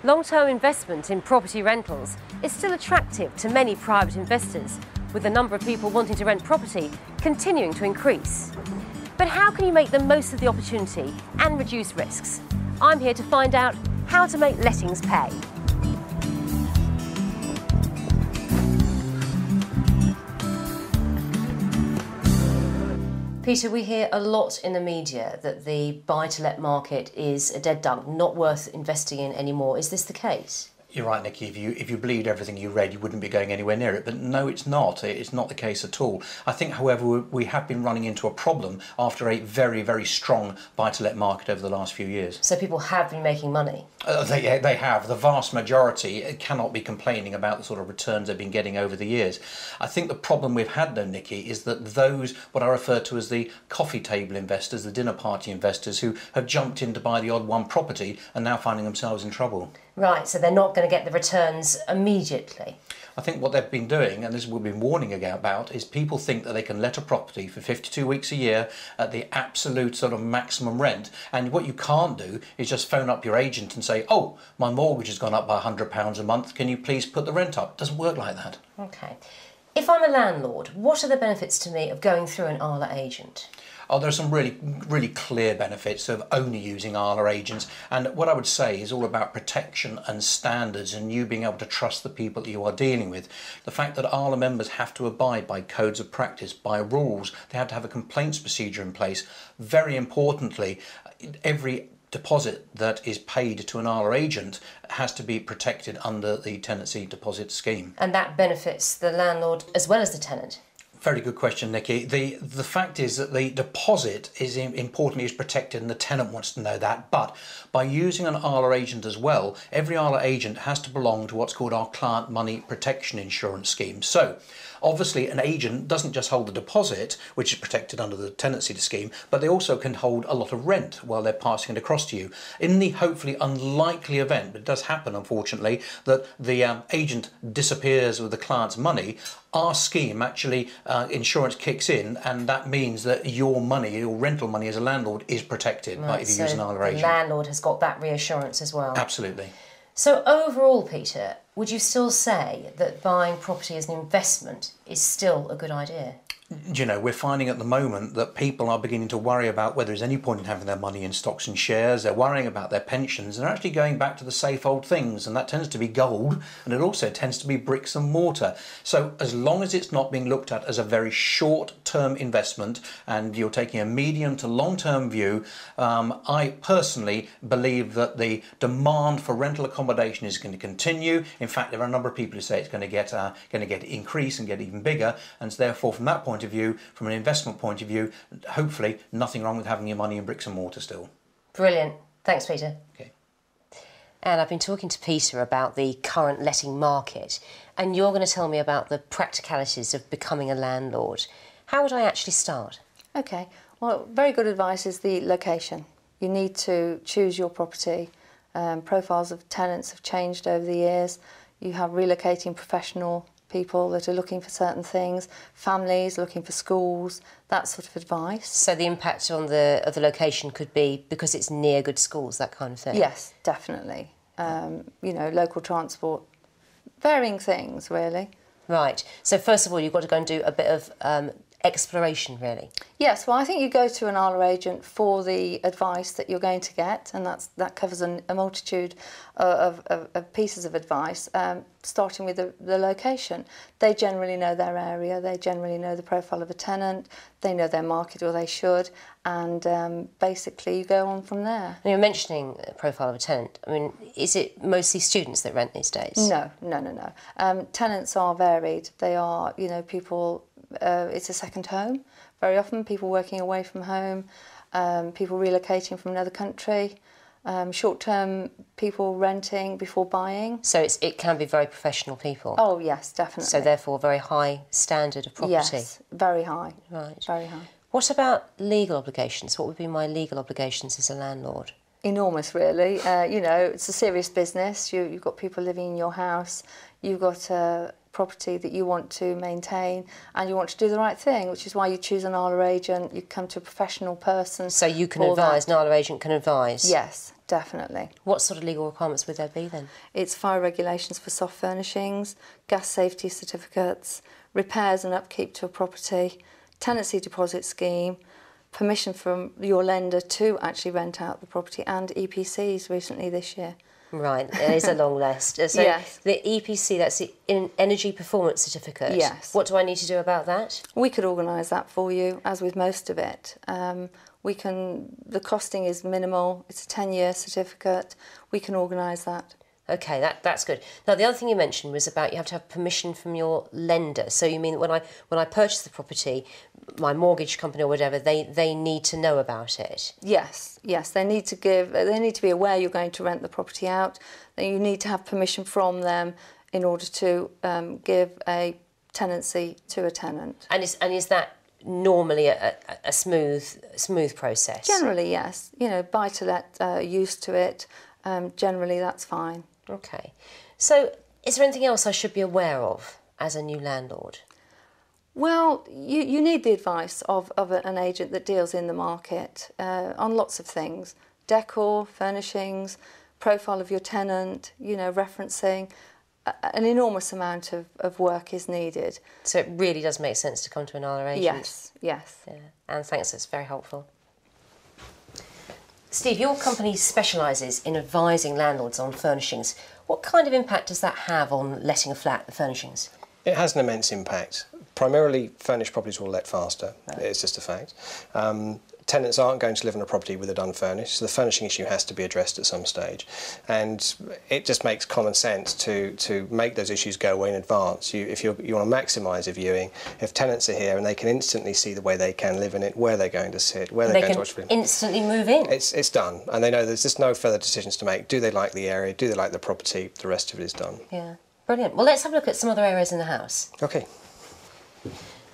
Long-term investment in property rentals is still attractive to many private investors, with the number of people wanting to rent property continuing to increase. But how can you make the most of the opportunity and reduce risks? I'm here to find out how to make lettings pay. Peter, we hear a lot in the media that the buy-to-let market is a dead duck, not worth investing in anymore. Is this the case? You're right, Nikki. If you believed everything you read, you wouldn't be going anywhere near it. But no, it's not. It's not the case at all. I think, however, we have been running into a problem after a very, very strong buy-to-let market over the last few years. So people have been making money? They have. The vast majority cannot be complaining about the sort of returns they've been getting over the years. I think the problem we've had, though, Nikki, is that those, what I refer to as the coffee table investors, the dinner party investors who have jumped in to buy the odd one property are now finding themselves in trouble. Right, so they're not going to get the returns immediately. I think what they've been doing, and this we've been warning about, is people think that they can let a property for 52 weeks a year at the absolute sort of maximum rent. And what you can't do is just phone up your agent and say, oh, my mortgage has gone up by £100 a month, can you please put the rent up? It doesn't work like that. OK. If I'm a landlord, what are the benefits to me of going through an ALA agent? Oh, there are some really clear benefits of only using ALA agents, and what I would say is all about protection and standards and you being able to trust the people that you are dealing with. The fact that ALA members have to abide by codes of practice, by rules, they have to have a complaints procedure in place. Very importantly, every deposit that is paid to an ALA agent has to be protected under the tenancy deposit scheme. And that benefits the landlord as well as the tenant? Very good question, Nikki. The fact is that the deposit is importantly is protected and the tenant wants to know that. But by using an ALA agent as well, every ALA agent has to belong to what's called our client money protection insurance scheme. So obviously an agent doesn't just hold the deposit, which is protected under the tenancy scheme, but they also can hold a lot of rent while they're passing it across to you. In the hopefully unlikely event, but it does happen unfortunately, that the agent disappears with the client's money, our scheme actually, insurance kicks in, and that means that your money, your rental money as a landlord is protected if you use an ALA agent. The landlord has got that reassurance as well. Absolutely. So overall, Peter, would you still say that buying property as an investment is still a good idea? You know, we're finding at the moment that people are beginning to worry about whether there's any point in having their money in stocks and shares. They're worrying about their pensions and they're actually going back to the safe old things, and that tends to be gold, and it also tends to be bricks and mortar. So as long as it's not being looked at as a very short-term investment and you're taking a medium to long-term view, I personally believe that the demand for rental accommodation is going to continue. In fact, there are a number of people who say it's going to get increase and get even bigger, and so therefore from that point of view, from an investment point of view, hopefully nothing wrong with having your money in bricks and mortar still. Brilliant. Thanks, Peter. Okay. And I've been talking to Peter about the current letting market, and you're going to tell me about the practicalities of becoming a landlord. How would I actually start? Okay. Well, very good advice is the location. You need to choose your property. Profiles of tenants have changed over the years. You have relocating professional people that are looking for certain things, families looking for schools, that sort of advice. So the impact on the location could be because it's near good schools, that kind of thing? Yes, definitely. You know, local transport, varying things, really. Right. So first of all, you've got to go and do a bit of exploration, really. Yes, well, I think you go to an ALA agent for the advice that you're going to get, and that covers a multitude of pieces of advice, starting with the location. They generally know their area, they generally know the profile of a tenant, they know their market, or they should, and basically you go on from there. And you're mentioning the profile of a tenant. I mean, is it mostly students that rent these days? No. Tenants are varied. They are, you know, people... it's a second home. Very often people working away from home, people relocating from another country, short-term people renting before buying. So it can be very professional people? Oh yes, definitely. So therefore very high standard of property? Yes, very high. Right. Very high. What about legal obligations? What would be my legal obligations as a landlord? Enormous, really. You know, it's a serious business. You've got people living in your house. You've got property that you want to maintain and you want to do the right thing, which is why you choose an ALA agent, you come to a professional person. So you can advise, an ALA agent can advise? Yes, definitely. What sort of legal requirements would there be then? It's fire regulations for soft furnishings, gas safety certificates, repairs and upkeep to a property, tenancy deposit scheme, permission from your lender to actually rent out the property, and EPCs recently this year. Right, it is a long list. So yes. The EPC, that's the Energy Performance Certificate. Yes. What do I need to do about that? We could organise that for you, as with most of it. The costing is minimal, it's a 10-year certificate, we can organise that. Okay, that's good. Now, the other thing you mentioned was about you have to have permission from your lender. So you mean when I purchase the property, my mortgage company or whatever, they need to know about it? Yes, they need to be aware you're going to rent the property out. You need to have permission from them in order to give a tenancy to a tenant. And is that normally a smooth process? Generally, yes. You know, buy-to-let used to it. Generally, that's fine. Okay. So, is there anything else I should be aware of as a new landlord? Well, you need the advice of an agent that deals in the market on lots of things. Decor, furnishings, profile of your tenant, you know, referencing. An enormous amount of work is needed. So it really does make sense to come to an ALA agent? Yes. Yeah. And thanks, that's very helpful. Steve, your company specialises in advising landlords on furnishings. What kind of impact does that have on letting a flat, the furnishings? It has an immense impact. Primarily, furnished properties will let faster. Right. It's just a fact. Tenants aren't going to live in a property with it unfurnished, so the furnishing issue has to be addressed at some stage. And it just makes common sense to make those issues go away in advance. If you want to maximise a viewing, if tenants are here and they can instantly see the way they can live in it, where they're going to sit, where they're going to watch film. Instantly move in. It's done, and they know there's just no further decisions to make. Do they like the area? Do they like the property? The rest of it is done. Yeah, brilliant. Well, let's have a look at some other areas in the house. Okay.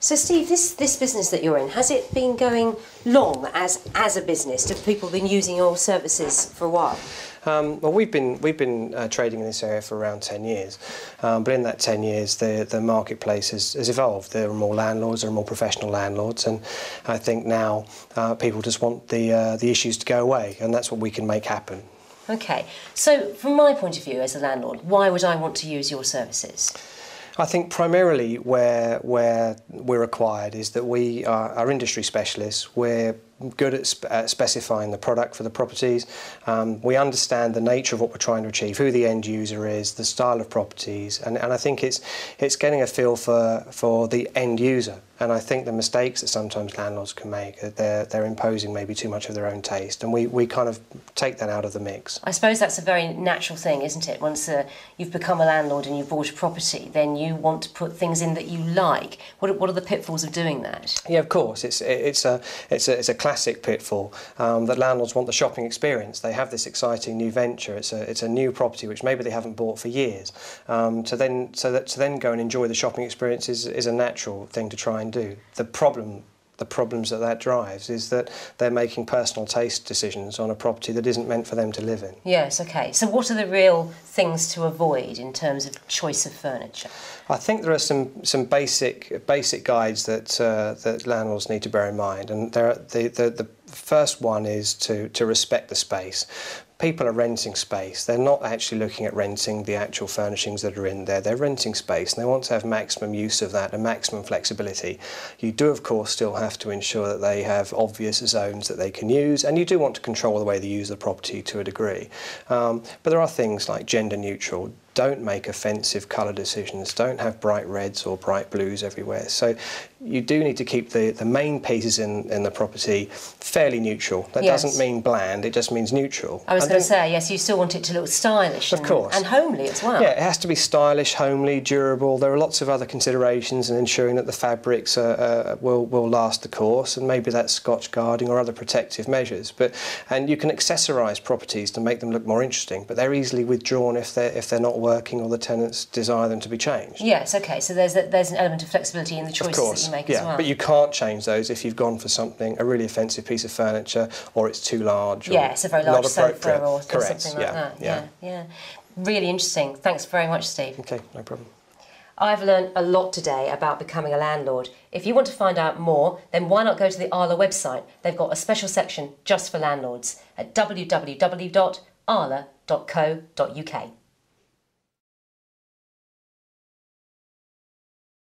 So, Steve, this business that you're in, has it been going long as a business? Have people been using your services for a while? Well, we've been trading in this area for around 10 years, but in that 10 years, the marketplace has evolved. There are more landlords, there are more professional landlords, and I think now people just want the issues to go away, and that's what we can make happen. Okay, so from my point of view as a landlord, why would I want to use your services? I think primarily where we're required is that we are industry specialists. We're good at specifying the product for the properties. We understand the nature of what we're trying to achieve, who the end user is, the style of properties, and I think it's getting a feel for the end user. And I think the mistakes that sometimes landlords can make, they're imposing maybe too much of their own taste, and we kind of take that out of the mix. I suppose that's a very natural thing, isn't it? Once you've become a landlord and you've bought a property, then you want to put things in that you like. What are the pitfalls of doing that? Yeah, of course. It's a classic pitfall that landlords want the shopping experience. They have this exciting new venture. It's a new property which maybe they haven't bought for years. To then go and enjoy the shopping experience is a natural thing to try and do. The problems that drives is that they're making personal taste decisions on a property that isn't meant for them to live in. Yes, okay. So what are the real things to avoid in terms of choice of furniture? I think there are some basic guides that landlords need to bear in mind, and the first one is to respect the space. People are renting space. They're not actually looking at renting the actual furnishings that are in there. They're renting space and they want to have maximum use of that and maximum flexibility. You do, of course, still have to ensure that they have obvious zones that they can use, and you do want to control the way they use the property to a degree. But there are things like gender neutral. Don't make offensive colour decisions. Don't have bright reds or bright blues everywhere. So you do need to keep the main pieces in the property fairly neutral. That doesn't mean bland, it just means neutral. I was going to say, yes, you still want it to look stylish of course. And homely as well. Yeah, it has to be stylish, homely, durable. There are lots of other considerations in ensuring that the fabrics will last the course, and maybe that's Scotch guarding or other protective measures. And you can accessorise properties to make them look more interesting, but they're easily withdrawn if they're not working or the tenants desire them to be changed. Yes, okay, so there's an element of flexibility in the choices that you make as well. But you can't change those if you've gone for something, a really offensive piece of furniture, or it's too large. Yeah, it's a very large sofa or Correct. something like that. Yeah. Really interesting. Thanks very much, Steve. Okay, no problem. I've learned a lot today about becoming a landlord. If you want to find out more, then why not go to the Arla website? They've got a special section just for landlords at www.arla.co.uk.